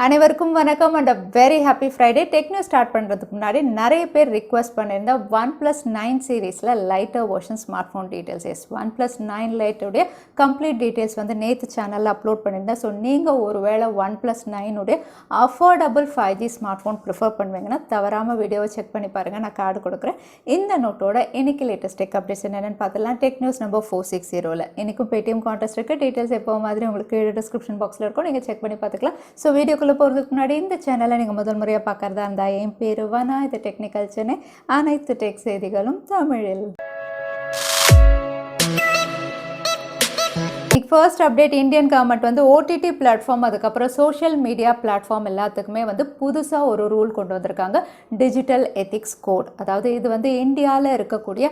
அனைவருக்கும் வணக்கம் and very happy Friday. Techno start பண்ணுறதுக்கு முன்னாடி நிறைய பேர் ரிக்வெஸ்ட் பண்ணியிருந்த OnePlus 9 சீரீஸில் lighter version smart phone details OnePlus 9 லைட்டுடைய கம்ப்ளீட் டீட்டெயில்ஸ் வந்து நேற்று சேனலில் அப்லோட் பண்ணியிருந்தேன். ஸோ நீங்கள் ஒருவேளை OnePlus 9 affordable 5G smart phone prefer பண்ணுவீங்கன்னா தவறாமல் வீடியோவை செக் பண்ணி பாருங்கள். நான் கார்டு கொடுக்குறேன். இந்த நோட்டோட இன்னைக்கு லேட்டஸ்ட் டெக் அப்டேட்ஸ் என்னென்னு பார்த்துலாம். டெக் நியூஸ் நம்பர் 460 இன்றைக்கும் பேடிஎம் கான்டெஸ்ட் இருக்குது. டீட்டெயில்ஸ் எப்போ மாதிரி உங்களுக்கு டிஸ்கிரிப்ஷன் பாக்ஸில் இருக்கும், நீங்கள் செக் பண்ணி பார்த்துக்கலாம். ஸோ வீடியோக்குள்ளே போகிறதுக்கு முன்னாடி இந்த சேனலை நீங்கள் முதல் முறையாக பார்க்குறதா இருந்தால் என் பேர் வனா, இது டெக்னிக்கல் சென்னை. அனைத்து டெக் செய்திகளும் தமிழில். ஃபர்ஸ்ட் அப்டேட், இந்தியன் கவர்மெண்ட் வந்து ஓடிடி பிளாட்ஃபார்ம் அதுக்கப்புறம் சோஷியல் மீடியா பிளாட்ஃபார்ம் எல்லாத்துக்குமே வந்து புதுசாக ஒரு ரூல் கொண்டு வந்திருக்காங்க, டிஜிட்டல் எத்திக்ஸ் கோட். அதாவது இது வந்து இந்தியாவில் இருக்கக்கூடிய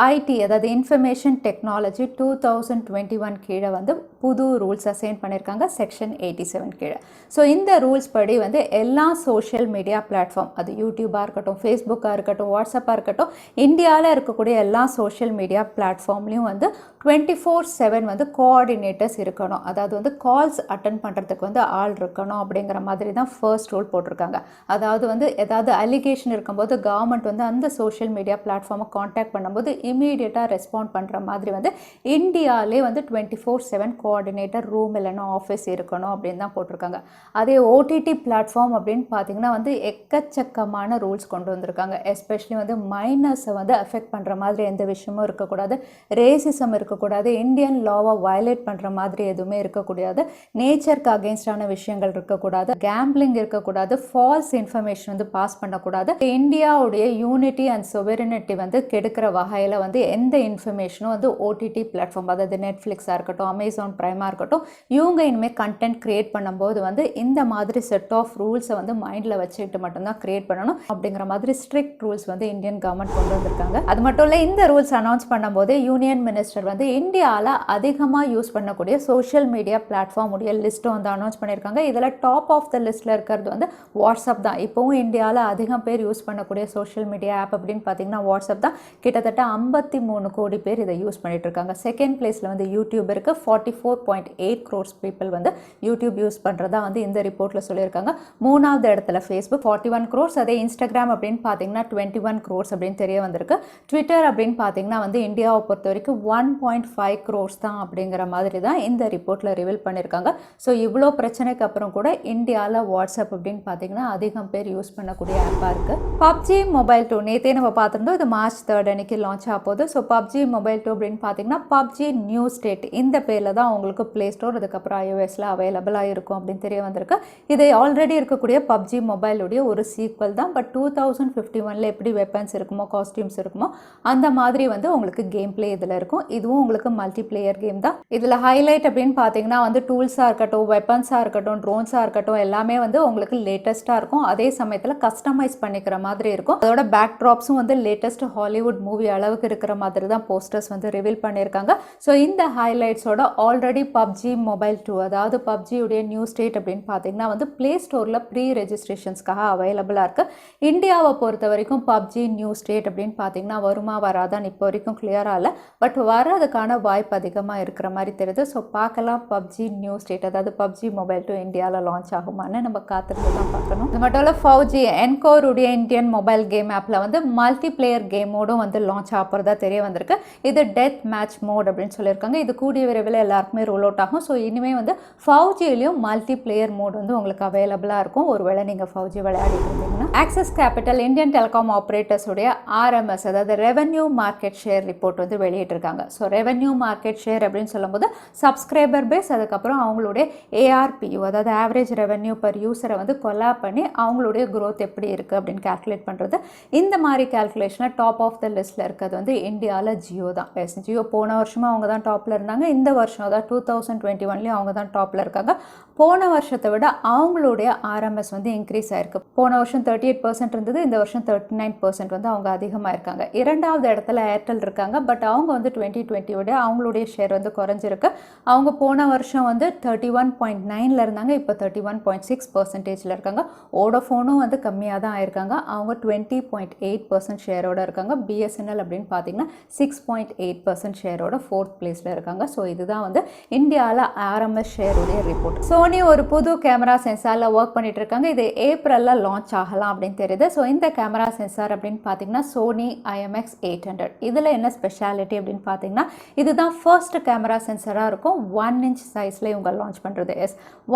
ஐடி, அதாவது இன்ஃபர்மேஷன் டெக்னாலஜி 2021 கீழே வந்து புது ரூல்ஸ் அசைன் பண்ணியிருக்காங்க, செக்ஷன் 87 கீழே. ஸோ இந்த ரூல்ஸ் படி வந்து எல்லா சோஷியல் மீடியா பிளாட்ஃபார்ம், அது யூடியூபாக இருக்கட்டும், ஃபேஸ்புக்காக இருக்கட்டும், வாட்ஸ்அப்பாக இருக்கட்டும், இந்தியாவில் இருக்கக்கூடிய எல்லா சோஷியல் மீடியா பிளாட்ஃபார்ம்லேயும் வந்து 24/7 வந்து கோஆர்டினேட்டர்ஸ் இருக்கணும். அதாவது வந்து கால்ஸ் அட்டன் பண்ணுறதுக்கு வந்து ஆள் இருக்கணும் அப்படிங்கிற மாதிரி தான் ஃபர்ஸ்ட் ரூல் போட்டிருக்காங்க. அதாவது வந்து ஏதாவது அலிகேஷன் இருக்கும்போது கவர்மெண்ட் வந்து அந்த சோஷியல் மீடியா பிளாட்ஃபார்மை காண்டாக்ட் பண்ணும்போது இமீடியட்டாக ரெஸ்பாண்ட் பண்ணுற மாதிரி வந்து இந்தியாவிலே வந்து 24/7 கோஆர்டினேட்டர் ரூம் இல்லைன்னா ஆஃபீஸ் இருக்கணும் அப்படின்னு தான் போட்டிருக்காங்க. அதே ஓடிடி பிளாட்ஃபார்ம் அப்படின்னு பார்த்தீங்கன்னா வந்து எக்கச்சக்கமான ரூல்ஸ் கொண்டு வந்திருக்காங்க. எஸ்பெஷலி வந்து மைனர்ஸை வந்து அஃபெக்ட் பண்ணுற மாதிரி எந்த விஷயமும் இருக்கக்கூடாது, ரேசிசம் இருக்கக்கூடாது, இந்தியன் லாவை வயலேட் பண்ணுற மாதிரி எதுவுமே இருக்கக்கூடாது, நேச்சருக்கு அகெயின்ஸ்டான விஷயங்கள் இருக்கக்கூடாது, கேம்பிளிங் இருக்கக்கூடாது, ஃபால்ஸ் இன்ஃபர்மேஷன் வந்து பாஸ் பண்ணக்கூடாது, இந்தியாவுடைய யூனிட்டி அண்ட் சொவரினிட்டி வந்து கெடுக்கிற வகையில் வந்து எந்த இன்ஃபர்மேஷனும் வந்து ஓடிடி பிளாட்ஃபார்ம், அதாவது நெட்ஃப்ளிக்ஸாக இருக்கட்டும், அமேசான் பிரைமாக இருக்கட்டும், இவங்க இனிமேல் கண்டென்ட் கிரியேட் பண்ணும்போது வந்து இந்த மாதிரி செட் ஆஃப் ரூல்ஸை வந்து மைண்டில் வச்சுக்கிட்டு மட்டும்தான் கிரியேட் பண்ணணும் அப்படிங்கிற மாதிரி ஸ்ட்ரிக்ட் ரூல்ஸ் வந்து இந்தியன் கவர்மெண்ட் கொண்டு வந்திருக்காங்க. அது மட்டும் இல்லை, இந்த ரூல்ஸ் அனௌன்ஸ் பண்ணும்போது யூனியன் மினிஸ்டர் வந்து இந்தியாவில் அதிகமாக யூஸ் பண்ணக்கூடிய சோஷியல் மீடியா பிளாட்ஃபார்ம் உடைய லிஸ்ட்டை வந்து அனௌன்ஸ் பண்ணியிருக்காங்க. இதில் டாப் ஆஃப் த லிஸ்ட்டில் இருக்கிறது வந்து வாட்ஸ்அப் தான். இப்போவும் இந்தியாவில் அதிகம் பேர் யூஸ் பண்ணக்கூடிய சோஷியல் மீடியா ஆப் அப்படின்னு பார்த்தீங்கன்னா வாட்ஸ்அப் தான். கிட்டத்தட்ட 53 கோடி பேர் இதை யூஸ் பண்ணிட்டு இருக்காங்க. செகண்ட் பிளேஸில் வந்து யூடியூப் இருக்குது. 44.8 crores பீப்புள் வந்து யூடியூப் யூஸ் பண்ணுறதா வந்து இந்த ரிப்போர்ட்டில் சொல்லியிருக்காங்க. மூணாவது இடத்துல ஃபேஸ்புக் 41 crores. அதே இன்ஸ்டாகிராம் அப்படின்னு பார்த்தீங்கன்னா 21 crores அப்படின்னு தெரிய வந்திருக்கு. ட்விட்டர் அப்படின்னு பார்த்தீங்கன்னா வந்து இந்தியாவை பொறுத்த வரைக்கும் 1.5 crores தான் அப்படிங்கிற மாதிரி தான் இந்த ரிப்போர்ட்டில் ரிவீல் பண்ணியிருக்காங்க. ஸோ இவ்வளோ பிரச்சனைக்கு அப்புறம் கூட இந்தியாவில் வாட்ஸ்அப் அப்படின்னு பார்த்தீங்கன்னா அதிகம் பேர் யூஸ் பண்ணக்கூடிய ஆப்பாக இருக்குது. பப்ஜி மொபைல் 2 நேற்றே நம்ம பார்த்துருந்தோம், இது March 3 அன்னைக்கு லான்ச் ஆக போகுது. ஸோ பப்ஜி மொபைல் 2 அப்படின்னு பார்த்தீங்கன்னா பப்ஜி நியூ ஸ்டேட் இந்த பேரில் தான் உங்களுக்கு ப்ளே ஸ்டோர் அதுக்கப்புறம் iOSல அவைலபிளாக இருக்கும் அப்படின்னு தெரிய வந்திருக்கு. இது ஆல்ரெடி இருக்கக்கூடிய பப்ஜி மொபைலுடைய ஒரு சீக்வல் தான். பட் 2051 எப்படி வெப்பன்ஸ் இருக்குமோ, காஸ்டியூம்ஸ் இருக்குமோ, அந்த மாதிரி வந்து உங்களுக்கு கேம் பிளே இதில் இருக்கும். இதுவும் உங்களுக்கு மல்டி பிளேயர் கேம் தான். இதில் ஹைலைட் அப்படின்னு பார்த்தீங்கன்னா வந்து டூல்ஸாக இருக்கட்டும், வெப்பன்ஸாக இருக்கட்டும், ட்ரோன்ஸாக இருக்கட்டும், எல்லாமே வந்து உங்களுக்கு லேட்டஸ்ட்டாக இருக்கும். அதே சமயத்தில் கஸ்டமைஸ் பண்ணிக்கிற மாதிரி இருக்கும். அதோட பேக் ட்ராப்ஸும் வந்து லேட்டஸ்ட் ஹாலிவுட் மூவி அளவுக்கு இருக்கிற மாதிரி தான் போஸ்டர்ஸ் வந்து ரிவீல் பண்ணியிருக்காங்க. ஸோ இந்த ஹைலைட்ஸோட ஆல்ரெடி பப்ஜி மொபைல் 2, அதாவது பப்ஜியுடைய நியூ ஸ்டேட் அப்படின்னு பார்த்தீங்கன்னா வந்து பிளே ஸ்டோரில் ப்ரீ ரெஜிஸ்ட்ரேஷன்ஸ்க்காக அவைலபிளாக இருக்குது. இந்தியாவை பொறுத்த வரைக்கும் பப்ஜி நியூ ஸ்டேட் அப்படின்னு பார்த்தீங்கன்னா வருமா வராதான் இப்போ வரைக்கும் கிளியராக இல்லை. பட் வர்றதுக்கான வாய்ப்பு அதிகமாக இருக்கிற மாதிரி தெரியுது. ஸோ பார்க்கலாம் பப்ஜி நியூ ஸ்டேட், அதாவது பப்ஜி மொபைல் 2 இந்தியாவில் லான்ச் ஆகுமான்னு நம்ம காத்திருந்து தான் பார்க்கணும். இது மட்டும் இல்லை, FAUG என்கோருடைய இந்தியன் மொபைல் கேம் ஆப்பில் வந்து மல்டி பிளேயர் கேம் மோடும் வந்து லான்ச் ஆகிறதா தெரிய வந்திருக்கு. இது டெத் மேட்ச் மோட் அப்படின்னு சொல்லியிருக்காங்க. இது கூடிய விரைவில் எல்லாருக்குமே ரோல் அவுட் ஆகும். ஸோ இனிமேல் வந்து FAUGலையும் மல்டி பிளேயர் மோட் வந்து உங்களுக்கு அவைலபிளாக இருக்கும் ஒருவேளை நீங்கள் FAUG விளையாடிட்டு இருந்தீங்கன்னா. ஆக்சிஸ் கேபிட்டல் இந்தியன் டெலிகாம் ஆப்ரேட்டர்ஸுடைய RMS, அதாவது ரெவென்யூ மார்க்கெட் ஷேர் ரிப்போர்ட் வந்து வெளியிட்டிருக்காங்க. ஸோ ரெவென்யூ மார்க்கெட் ஷேர் அப்படின்னு சொல்லும்போது சப்ஸ்கிரைபர் பேஸ், அதுக்கப்புறம் அவங்களுடைய ARPU, அதாவது ஆவரேஜ் ரெவென்யூ பர் யூஸரை வந்து கொலாப் பண்ணி அவங்களுடைய க்ரோத் எப்படி இருக்குது அப்படின்னு கால்குலேட் பண்ணுறது. இந்த மாதிரி கால்குலேஷனில் டாப் ஆஃப் த லிஸ்ட்டில் இருக்கிறது வந்து இந்தியாவில் ஜியோ தான். ஜியோ போன வருஷமாக அவங்க தான் டாப்பில் இருந்தாங்க. இந்த வருஷம் அதாவது 2021 அவங்க தான் டாப்பில் இருக்காங்க. போன வருஷத்தை விட அவங்களுடைய RMS வந்து இன்க்ரீஸ் ஆயிருக்கு. போன வருஷம் 38% இருந்தது, இந்த வருஷம் 39% வந்து அவங்க அதிகமாக இருக்காங்க. இரண்டாவது இடத்துல ஏர்டெல் இருக்காங்க. பட் அவங்க வந்து 2020 விட அவங்களுடைய ஷேர் வந்து குறைஞ்சிருக்கு. அவங்க போன வருஷம் வந்து 31.9 இருந்தாங்க, இப்போ 31.6% இருக்காங்க. வோடஃபோனும் வந்து கம்மியாக தான் ஆயிருக்காங்க. அவங்க 20.8% ஷேரோட இருக்காங்க. BSNL அப்படின்னு பார்த்தீங்கன்னா 6.8% ஷேரோட 4th பிளேஸில் இருக்காங்க. ஸோ இதுதான் வந்து இந்தியாவில் RMS ஷேருடைய ரிப்போர்ட். சோனி சோனி ஒரு புது கேமரா சென்சாரில் ஒர்க் பண்ணிட்டு இருக்காங்க. இது ஏப்ரலில் லான்ச் ஆகலாம் அப்படின்னு தெரியுது. ஸோ இந்த கேமரா சென்சார் அப்படின்னு பார்த்தீங்கன்னா சோனி IMX800. இதில் என்ன ஸ்பெஷாலிட்டி அப்படின்னு பார்த்தீங்கன்னா இதுதான் ஃபர்ஸ்ட் கேமரா சென்சராக இருக்கும் 1 inch சைஸில் இவங்க லான்ச் பண்ணுறது.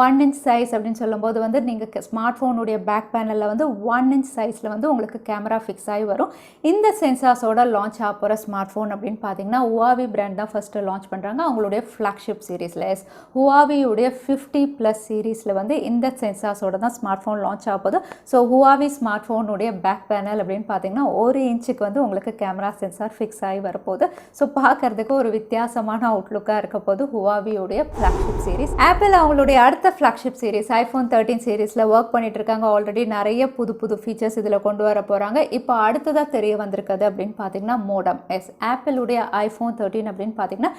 1 inch சைஸ் அப்படின்னு சொல்லும்போது வந்து நீங்கள் ஸ்மார்ட் ஃபோனுடைய பேக் பேனலில் வந்து 1 inch சைஸில் வந்து உங்களுக்கு கேமரா ஃபிக்ஸ் ஆகி வரும். இந்த சென்சார்ஸோட லான்ச் ஆக போகிற ஸ்மார்ட் ஃபோன் அப்படின்னு பார்த்தீங்கன்னா Huawei பிராண்ட் தான் ஃபஸ்ட்டு லான்ச் பண்ணுறாங்க. அவங்களுடைய ஃப்ளாக்ஷிப் சீரீஸில் Huawei-உடைய 50+ சீரீஸில் வந்து இந்த சென்சார்ஸோட தான் ஸ்மார்ட் ஃபோன் லான்ச் ஆக போகுது. ஸோ Huawei ஸ்மார்ட் ஃபோனுடைய பேக் பேனல் அப்படின்னு பார்த்தீங்கன்னா 1 inch வந்து உங்களுக்கு கேமரா சென்சார் ஃபிக்ஸ் ஆகி வரப்போகுது. ஸோ பார்க்கறதுக்கு ஒரு வித்தியாசமான அவுட்லுக்காக இருக்க போது Huawei-உடைய ஃப்ளாக்ஷிப் சீரீஸ். ஆப்பிள் அவங்களுடைய அடுத்த ஃப்ளாக்ஷிப் சீரீஸ் iPhone 13 சீரீஸில் ஒர்க் பண்ணிட்டு இருக்காங்க. ஆல்ரெடி நிறைய புது ஃபீச்சர்ஸ் இதில் கொண்டு வர போகிறாங்க. இப்போ அடுத்ததாக தெரிய வந்திருக்குது அப்படின்னு பார்த்தீங்கன்னா மோடம். ஆப்பிளுடைய iPhone 13 அப்படின்னு பார்த்தீங்கன்னா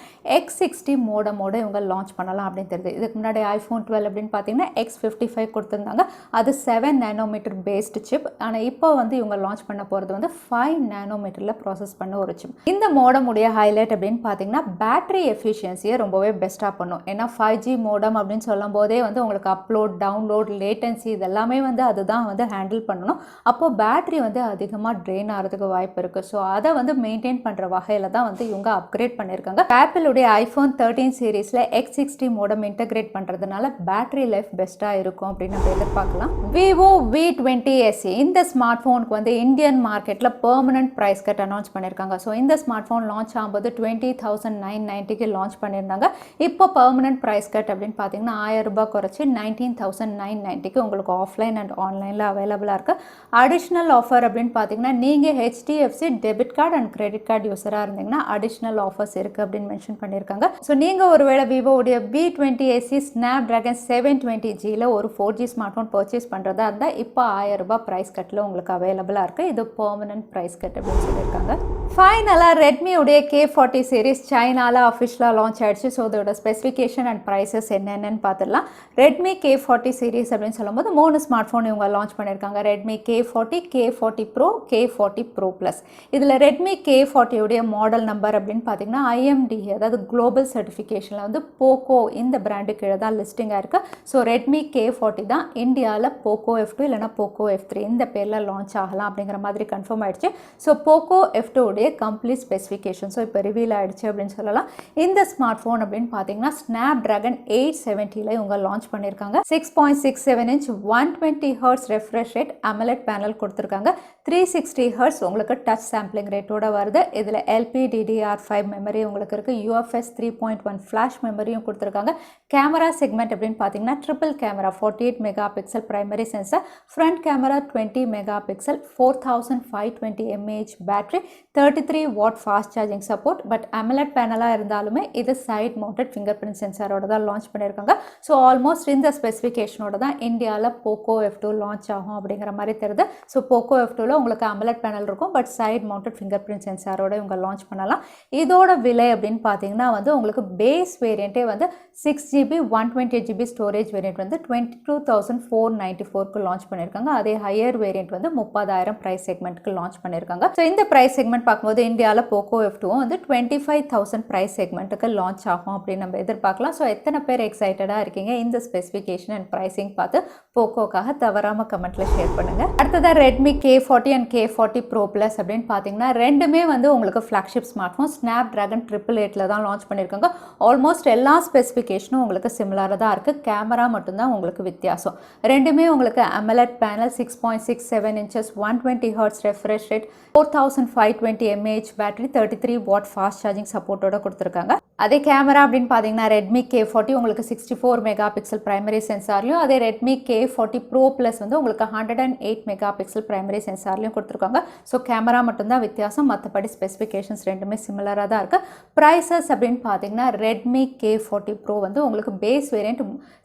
X60 மோடமோட இவங்க லான்ச் பண்ணலாம் அப்படின்னு தெரியுது. இதுக்கு முன்னாடி iPhone 12 அப்படின்னு பார்த்தீங்கன்னா X55 கொடுத்துருந்தாங்க. அது 7 nanometer பேஸ்டு சிப். ஆனால் இப்போ வந்து இவங்க லான்ச் பண்ண போகிறது வந்து 5 nanometerல ப்ராசஸ் பண்ண ஒரு சிப். இந்த மோடமுடைய ஹைலைட் அப்படின்னு பார்த்தீங்கன்னா பேட்டரி எஃபிஷியன்சியை ரொம்பவே பெஸ்ட்டாக பண்ணும். ஏன்னா 5G மோடம் அப்படின்னு சொல்லும் போதே வந்து உங்களுக்கு அப்லோட் டவுன்லோட் லேட்டன்சி இதெல்லாமே வந்து அதுதான் வந்து ஹேண்டில் பண்ணணும். அப்போது பேட்டரி வந்து அதிகமாக ட்ரெயின் ஆகிறதுக்கு வாய்ப்பு இருக்குது. ஸோ அதை வந்து மெயின்டைன் பண்ணுற வகையில் தான் வந்து இவங்க அப்கிரேட் பண்ணியிருக்காங்க. ஆப்பிளுடைய iPhone 13 சீரீஸில் X60 மோடம் இன்டகிரேட் பண்ணுறதுனால பேட்டரி லைஃப் பெஸ்ட்டாக இருக்கும் அப்படின்னு நம்ம எதிர்பார்க்கலாம். Vivo V20 SE இந்த ஸ்மார்ட் ஃபோனுக்கு வந்து இந்தியன் மார்க்கெட்டில் பெர்மனன்ட் ப்ரைஸ் கட் அனௌன்ஸ் பண்ணியிருக்காங்க. ஸோ இந்த ஸ்மார்ட் ஃபோன் லான்ச் ஆகும்போது 20,990க்கு லான்ச் பண்ணியிருந்தாங்க. இப்போ பெர்மனன்ட் ப்ரைஸ் கட் அப்படின்னு பார்த்தீங்கன்னா 1000 ரூபாய் குறைச்சி 19,990க்கு உங்களுக்கு ஆஃப்லைன் அண்ட் ஆன்லைனில் அவைலபிளாக இருக்குது. அடிஷ்னல் ஆஃபர் அப்படின்னு பார்த்தீங்கன்னா நீங்கள் HDFC debit card and credit card யூஸராக இருந்தீங்கன்னா அடிஷ்னல் ஆஃபர்ஸ் இருக்குது அப்படின்னு மென்ஷன் பண்ணியிருக்காங்க. ஸோ நீங்கள் ஒருவேளை விவோடைய V20 SE Snapdragon 720Gல ஒரு 4G ஸ்மார்ட் ஃபோன் பர்ச்சேஸ் பண்ணுறதா இருந்தால் இப்போ 1000 ரூபாய் ப்ரைஸ் கட்டில் உங்களுக்கு அவைலபிளாக இருக்குது. இது பெர்மனன்ட் ப்ரைஸ் கட் அப்படின்னு சொல்லியிருக்காங்க. ஃபைனலாக ரெட்மியுடைய K40 சீரீஸ் சைனாவில் அஃபிஷியலாக லான்ச் ஆகிடுச்சு. ஸோ அதோட ஸ்பெசிஃபிகேஷன் அண்ட் ப்ரைஸஸ் என்னென்னு பார்த்துடலாம். ரெட்மி K40 சீரீஸ் அப்படின்னு சொல்லும்போது 3 ஸ்மார்ட் ஃபோன் இவங்க லான்ச் பண்ணியிருக்காங்க. Redmi K40, K40 Pro, K40 Pro Plus. இதில் ரெட்மி K40 உடைய மாடல் நம்பர் அப்படின்னு பார்த்தீங்கன்னா IMDA அதாவது குளோபல் சர்டிஃபிகேஷனில் வந்து Poco இந்த பிராண்டு கீழே தான் லிஸ்டிங்காக இருக்குது. ஸோ ரெட்மி K40 தான் இந்தியாவில் Poco F2 இல்லைனா Poco F3 இந்த பேரில் லான்ச் ஆகலாம் அப்படிங்கிற மாதிரி கன்ஃபார்ம் ஆகிடுச்சு. ஸோ Poco F2 உடைய கம்ப்ளீட் ஸ்பெசிஃபிகேஷன் ஸோ இப்போ ரிவீல் ஆகிடுச்சு அப்படின்னு சொல்லலாம். இந்த ஸ்மார்ட் ஃபோன் அப்படின்னு பார்த்தீங்கன்னா Snapdragon 870ல இவங்க லான்ச் பண்ணியிருக்காங்க. 6.67 inch 120 Hz refresh rate AMOLED panel கொடுத்துருக்காங்க. 360 Hz உங்களுக்கு டச் சாம்பிளிங் ரேட்டோட வருது. இதில் LPDDR5 மெமரி உங்களுக்கு இருக்குது. UFS 3.1 ஃப்ளாஷ் மெமரியும் கொடுத்துருக்காங்க. கேமரா செக்மெண்ட் அப்படின்னு பார்த்தீங்கன்னா triple camera 48 mega pixel primary sensor, front camera 20 mega pixel, 4520 mAh battery, 33 watt fast charging support. But AMOLED பேனலாக இருந்தாலுமே இது சைட் மவுண்டட் ஃபிங்கர் பிரிண்ட் சென்சாரோட தான் லான்ச் பண்ணியிருக்காங்க. ஸோ ஆல்மோஸ்ட் இந்த ஸ்பெசிஃபிகேஷனோட தான் இந்தியாவில் Poco F2 லான்ச் ஆகும் அப்படிங்கிற மாதிரி தெரியுது. ஸோ Poco F2ல உங்களுக்கு AMOLED பேனல் இருக்கும். But side mounted finger print சென்சாரோட இவங்க லான்ச் பண்ணலாம். இதோட விலை அப்படின்னு பார்த்தீங்கன்னா வந்து உங்களுக்கு பேஸ் வேரியண்ட்டே வந்து 6GB 128GB ஸ்டோரேஜ் வேரியண்ட் வந்து 22,494க்கு லான்ச் பண்ணியிருக்காங்க. அதே ஹையர் வேரியண்ட் வந்து 30,000 ப்ரைஸ் செக்மெண்ட்டுக்கு லான்ச் பண்ணியிருக்காங்க. ஸோ இந்த ப்ரைஸ் செக்மெண்ட் பார்க்கும்போது இந்தியாவில் Poco F2 வந்து 25,000 ப்ரைஸ் செக்மெண்ட்டுக்கு லான்ச் ஆகும் அப்படின்னு நம்ம எதிர்பார்க்கலாம். ஸோ எத்தனை பேர் எக்ஸைட்டடாக இருக்கீங்க இந்த ஸ்பெசிஃபிகேஷன் அண்ட் ப்ரைஸிங் பார்த்து போக்கோக்காக தவறாமல் கமெண்ட்டில் ஷேர் பண்ணுங்கள். அடுத்ததாக Redmi K40 and K40 Pro Plus அப்படின்னு பார்த்தீங்கன்னா ரெண்டுமே வந்து உங்களுக்கு ஃப்ளாக்ஷிப் ஸ்மார்ட் ஃபோன் Snapdragon 888ல தான் லான்ச் பண்ணியிருக்காங்க. ஆல்மோஸ்ட் எல்லா ஸ்பெசிஃபிகேஷனும் உங்களுக்கு சிமிலராக தான் இருக்குது. கேமரா மட்டும்தான் உங்களுக்கு வித்தியாசம். ரெண்டுமே உங்களுக்கு AMOLED panel 6.67 inches 120 Hz refresh rate, 4520 mAh battery, 33 watt fast charging சப்போர்ட்டோட கொடுத்துருக்காங்க. அதே கேமரா அப்படின்னு பார்த்தீங்கன்னா ரெட்மி K40 உங்களுக்கு 64 மெகா பிக்சல் பிரைமரி சென்சார்லையும், அதே ரெட்மி K40 Pro Plus வந்து உங்களுக்கு 108 மெகா பிக்சல் பிரைமரி சென்சார்லையும் கொடுத்துருக்காங்க. ஸோ கேமரா மட்டும்தான் வித்தியாசம், மற்றபடி ஸ்பெசிஃபிகேஷன்ஸ் ரெண்டுமே சிமிலராக தான் இருக்குது. ப்ரைஸஸ் அப்படின்னு பார்த்தீங்கன்னா ரெட்மி K40 Pro வந்து உங்களுக்கு base variant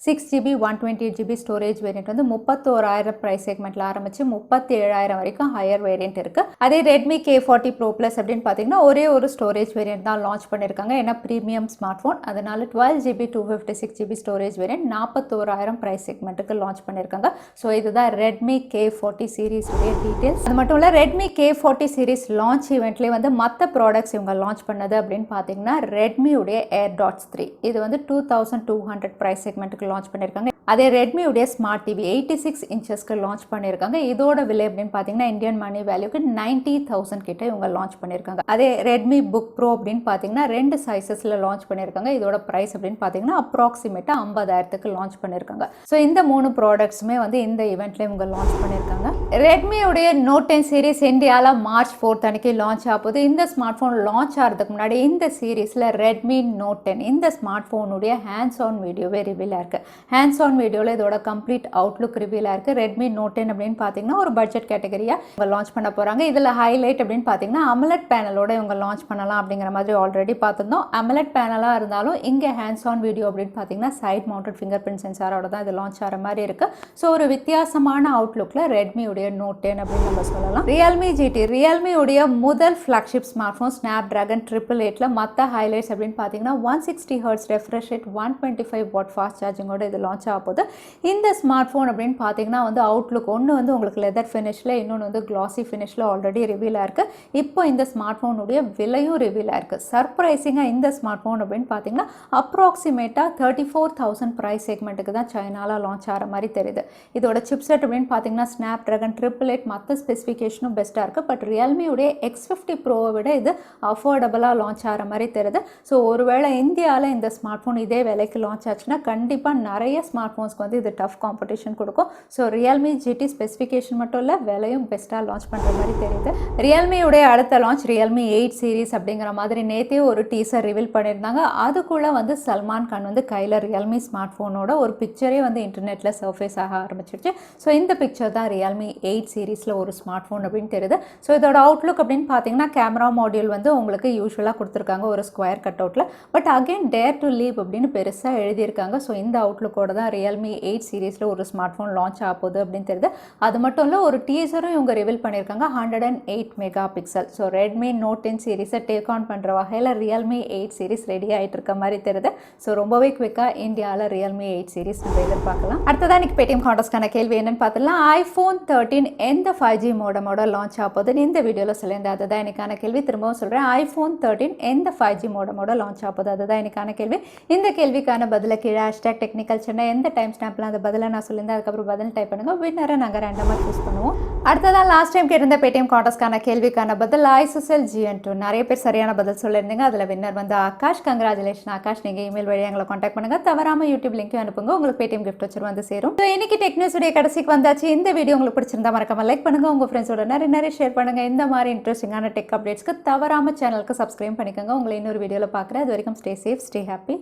6GB 128GB storage variant வந்து 31,000 ப்ரைஸ் செக்மெண்ட்டில் ஆரம்பித்து 37,000 வரைக்கும் ஹையர் வேரியண்ட் இருக்குது. அதே ரெட்மி K40 Pro Plus அப்படின்னு பார்த்தீங்கன்னா ஒரே ஒரு ஸ்டோரேஜ் வேரியண்ட் தான் லான்ச் பண்ணியிருக்காங்க. ஏன்னா ப்ரீமியம் ஸ்மார்ட் ஃபோன், அதனால 12GB 256GB storage variant 41,000 price செக்மெண்ட்டுக்கு லான்ச் பண்ணியிருக்காங்க. ஸோ இதுதான் ரெட்மி K40 சீரீஸ் உடைய டீட்டெயில்ஸ். அது மட்டும் இல்லை ரெட்மி K40 சீரீஸ் லான்ச் ஈவெண்ட்லேயே வந்து மற்ற ப்ராடக்ட்ஸ் இவங்க லான்ச் பண்ணது அப்படின்னு பார்த்தீங்கன்னா ரெட்மி உடைய AirDots 3 இது வந்து 2200 ப்ரைஸ் செக்மெண்ட்டுக்கு லான்ச் பண்ணியிருக்காங்க. அதே ரெட்மியுடைய ஸ்மார்ட் டிவி 86 இன்ச்சஸ்க்கு லான்ச் பண்ணியிருக்காங்க. இதோட விலை அப்படின்னு பார்த்தீங்கன்னா இந்தியன் மணி வேல்யூக்கு 90,000 கிட்ட இவங்க லான்ச் பண்ணியிருக்காங்க. அதே ரெட்மி புக் ப்ரோ அப்படின்னு பார்த்தீங்கன்னா 2 சைஸஸில் லான்ச் பண்ணியிருக்காங்க. இதோட ப்ரைஸ் அப்படின்னு பார்த்தீங்கன்னா அப்ராக்சிமேட்டாக 50,000க்கு லான்ச் பண்ணியிருக்காங்க. ஸோ இந்த 3 ப்ராடக்ட்ஸுமே வந்து இந்த ஈவெண்ட்ல இவங்க லான்ச் பண்ணியிருக்காங்க. ரெட்மியுடைய நோட் 10 சீரிஸ் இந்தியாவில் மார்ச் 4 அன்னைக்கு லான்ச் ஆகுது. இந்த ஸ்மார்ட் ஃபோன் லான்ச் ஆகிறதுக்கு முன்னாடி இந்த சீரீஸில் ரெட்மி நோட் 10 இந்த ஸ்மார்ட் ஃபோனுடைய ஹேண்ட்ஸ் ஆன் வீடியோவே ரிவீல் ஆயிருக்கு. ஹேண்ட்ஸ் ஆன் வீடியோவில் இதோட கம்ப்ளீட் அவுட்லுக் ரிவீல் ஆயிருக்கு. ரெட்மி நோட் 10 அப்படின்னு பார்த்தீங்கன்னா ஒரு பட்ஜெட் கேட்டகரியாக இவங்க லான்ச் பண்ண போகிறாங்க. இதில் ஹைலைட் அப்படின்னு பார்த்தீங்கன்னா அமலட் பேனலோட இவங்க லான்ச் பண்ணலாம் அப்படிங்கிற மாதிரி ஆல்ரெடி பார்த்துருந்தோம். அமலட் பேனலாக இருந்தாலும் இங்கே ஹேண்ட்ஸ் ஆன் வீடியோ அப்படின்னு பார்த்தீங்கன்னா சைட் மவுண்டட் ஃபிங்கர் பிரிண்ட் சென்சாரோட தான் இது லான்ச் ஆகிற மாதிரி இருக்குது. ஸோ ஒரு வித்தியாசமான அவுட்லுக்கில் ரெட்மியுடைய நோட் 10 அப்படின்னு நம்ம சொல்லலாம். Realme GT ரியல்மியுடைய முதல் ஃப்ளாக்ஷிப் ஸ்மார்ட் ஃபோன் ஸ்னாப்டிராகன் 888ல மற்ற ஹைலைட்ஸ் அப்படின்னு பார்த்தீங்கன்னா 160 Hz refresh rate 125 watt fast சார்ஜிங்கோட இது லான்ச் ஆக போகுது. இந்த ஸ்மார்ட் ஃபோன் அப்படின்னு பார்த்தீங்கன்னா வந்து அவுட்லுக் ஒன்று வந்து உங்களுக்கு லெதர் ஃபினிஷில், இன்னொன்று வந்து கிளாசி ஃபினிஷில் ஆல்ரெடி ரிவீல் ஆயிருக்கு. இப்போ இந்த ஸ்மார்ட் ஃபோனுடைய விலையும் ரிவீல் ஆயிருக்கு. சர்ப்ரைசிங்காக இந்த ஸ்மார்ட் ஃபோன் அப்படின்னு பார்த்தீங்கன்னா அப்ராக்சிமேட்டாக 34,000 ப்ரைஸ் செக்மெண்ட்டுக்கு தான் சைனாவில் லான்ச் ஆகிற மாதிரி தெரியுது. இதோட சிப்செட் அப்படின்னு பார்த்தீங்கன்னா ஸ்னாப்டிராகன் 888 மற்ற ஸ்பெசிஃபிகேஷனும் பெஸ்ட்டாக இருக்குது. பட் ரியல்மியுடைய X50 ப்ரோவை விட இது அஃபோர்டபுளாக லான்ச் ஆகிற மாதிரி தெரியுது. ஸோ ஒருவேளை இந்தியாவில் இந்த ஸ்மார்ட் ஃபோன் இதே விலைக்கு லான்ச் ஆச்சுன்னா கண்டிப்பாக நிறைய ஸ்மார்ட் ஃபோன்ஸ்க்கு வந்து இது டஃப் காம்படிஷன் கொடுக்கும். ஸோ ரியல்மி GT ஸ்பெசிஃபிகேஷன் மட்டும் இல்லை, விலையும் பெஸ்ட்டாக லான்ச் பண்ணுற மாதிரி தெரியுது. ரியல்மியுடைய அடுத்த லான்ச் ரியல்மி 8 சீரிஸ் அப்படிங்கிற மாதிரி நேற்றே ஒரு டீசர் ரிவீல் பண்ணியிருந்தாங்க. அதுக்குள்ளே வந்து சல்மான் கான் வந்து கையில் ரியல்மி ஸ்மார்ட் ஃபோனோட ஒரு பிக்சரே வந்து இன்டர்நெட்டில் சர்ஃபேஸ் ஆக ஆரம்பிச்சிருச்சு. ஸோ இந்த பிக்சர் தான் ரியல்மி 8 சீரிஸில் ஒரு ஸ்மார்ட் ஃபோன் அப்படின்னு தெரியுது. ஸோ இதோட அவுட்லுக் அப்படின்னு பார்த்தீங்கன்னா கேமரா மாடியூல் வந்து உங்களுக்கு யூஸ்வலாக கொடுத்துருக்காங்க ஒரு ஸ்கொயர் கட் அவுட்டில். But again dare to leave அப்படின்னு பெருசாக எழுதியிருக்காங்க. ஸோ இந்த அவுட்லுக்கோட தான் ரியல்மி 8 சீரிஸில் ஒரு ஸ்மார்ட் ஃபோன் லான்ச் ஆக போகுது அப்படின்னு தெரியுது. அது மட்டும் இல்லை, ஒரு டீசரும் இவங்க ரிவீல் பண்ணியிருக்காங்க 108 mega pixel. So Redmi note 10 சீரிஸை டேக் ஆன் பண்ணுற வகையில் ரியல்மி 8 சீரிஸ் ரெடி ஆகிட்டு இருக்க மாதிரி தெரியுது. ஸோ ரொம்பவே குவிக்காக இந்தியாவில் ரியல்மி 8 சீரிஸ் நம்ம எதிர்பார்க்கலாம். அடுத்ததான் இன்னைக்கு பேடிஎம் கான்டெஸ்ட்கான கேள்வி என்னன்னு பார்த்தலாம். iPhone 13 எந்த 5G மோடமோட லான்ச் ஆக போகுதுன்னு இந்த வீடியோவில் சொல்லியிருந்தேன். அதுதான் எனக்கான கேள்வி. திரும்பவும் சொல்கிறேன், iPhone 13 எந்த 5G மோடமோட லான்ச் ஆக போகுது, அதுதான் எனக்கான கேள்வி. இந்த கேள்விக்கான பதிலை கீழே #technicalchennai எந்த டைம் ஸ்டாம்பில் அந்த பதிலை நான் சொல்லியிருந்தேன் அதுக்கப்புறம் பதில் டைப் பண்ணுங்க. வின்னரை நாங்கள் ரேண்டமாக சூஸ் பண்ணுவோம். அடுத்ததான் லாஸ்ட் டைம் கேட்டிருந்த பேடிஎம் கான்டெஸ்ட்கான கேள்விக்கான பதில் ISOCELL GN2. நிறைய பேர் சரியான பதில் சொல்லியிருந்தீங்க. அதில் வின்னர் வந்து ஆகாஷ். கங்க்ராச்சுலேஷன் ஆகாஷ். நீங்கள் இமெயில் வழியாக எங்களை கான்டாக்ட் பண்ணுங்கள். தவறாமல் யூடியூப் லிங்க்கும் அனுப்புங்க. உங்களுக்கு பேடிஎம் கிஃப்ட் வச்சு வந்து சேரும். ஸோ இன்னைக்கு டெக்னிக்ஸுடைய கடைசிக்கு வந்தாச்சு. இந்த வீடியோ உங்களுக்கு பிடிச்சிருந்தா மறக்காம லைக் பண்ணுங்க, உங்க ஃப்ரெண்ட்ஸோட நிறைய ஷேர் பண்ணுங்க. இந்த மாதிரி இன்ட்ரெஸ்டிங்கான டெக் அப்டேட்ஸ்க்கு தவறாம சேனலுக்கு சப்ஸ்கிரைப் பண்ணிக்கோங்க. உங்களை இன்னொரு வீடியோவில் பார்க்குறேன். அது வரைக்கும் ஸ்டே சேஃப், ஸ்டே ஹாப்பி.